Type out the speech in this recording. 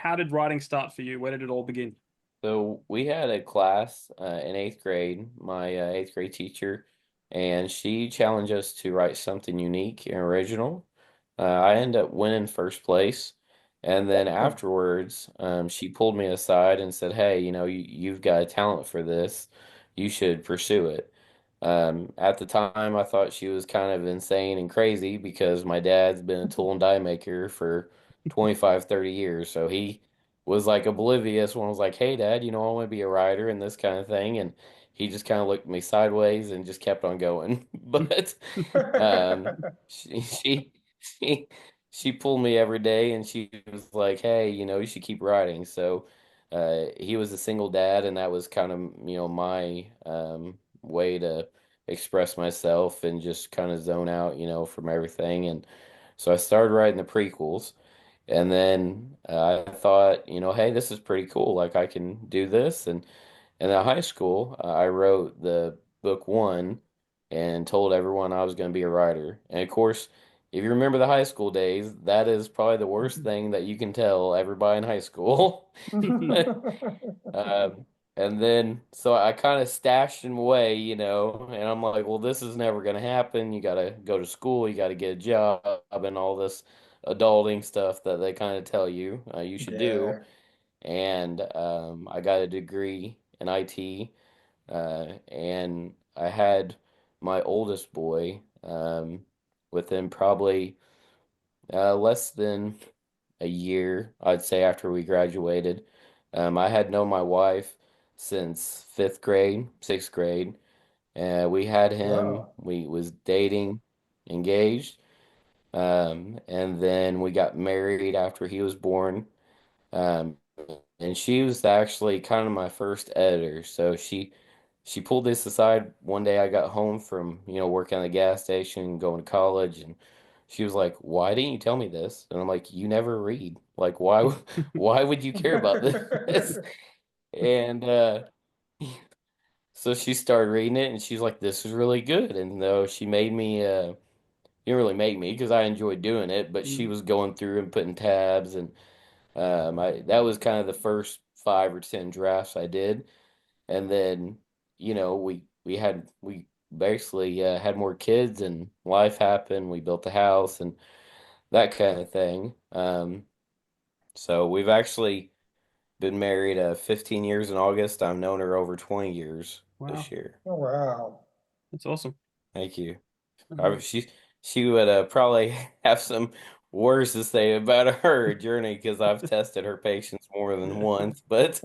how did writing start for you? Where did it all begin? So we had a class in eighth grade, my eighth grade teacher, and she challenged us to write something unique and original. I ended up winning first place, and then Oh, afterwards, she pulled me aside and said, "Hey, you've got a talent for this. You should pursue it." At the time, I thought she was kind of insane and crazy because my dad's been a tool and die maker for 25, 30 years, so he was like oblivious when I was like, "Hey, Dad, I want to be a writer and this kind of thing," and he just kind of looked at me sideways and just kept on going. But um, she she pulled me every day, and she was like, "Hey, you should keep writing." So he was a single dad, and that was kind of my way to express myself and just kind of zone out, from everything. And so I started writing the prequels. And then I thought, hey, this is pretty cool. Like I can do this. And in high school, I wrote the book one and told everyone I was going to be a writer. And of course, if you remember the high school days, that is probably the worst thing that you can tell everybody in high school. Um, and then so I kind of stashed him away, and I'm like, well, this is never going to happen. You got to go to school, you got to get a job, and all this adulting stuff that they kind of tell you you should do. Yeah. And I got a degree in IT, and I had my oldest boy within probably less than a year, I'd say, after we graduated. I had known my wife since fifth grade, sixth grade. We had him, Wow. we was dating, engaged, and then we got married after he was born. Um, and she was actually kind of my first editor. So she pulled this aside one day. I got home from, working at the gas station, going to college, and she was like, "Why didn't you tell me this?" And I'm like, "You never read. Like, why why would you care about this?" And so she started reading it, and she's like, "This is really good." And though she made me, didn't really make me because I enjoyed doing it, but she Mm. was going through and putting tabs, and that was kind of the first 5 or 10 drafts I did. And then, we basically had more kids and life happened. We built a house and that kind of thing. So we've actually been married 15 years in August. I've known her over 20 years this Wow, year. Oh, wow. that's awesome. Thank you. Um, She would probably have some words to say about her journey because I've tested her patience more than once. But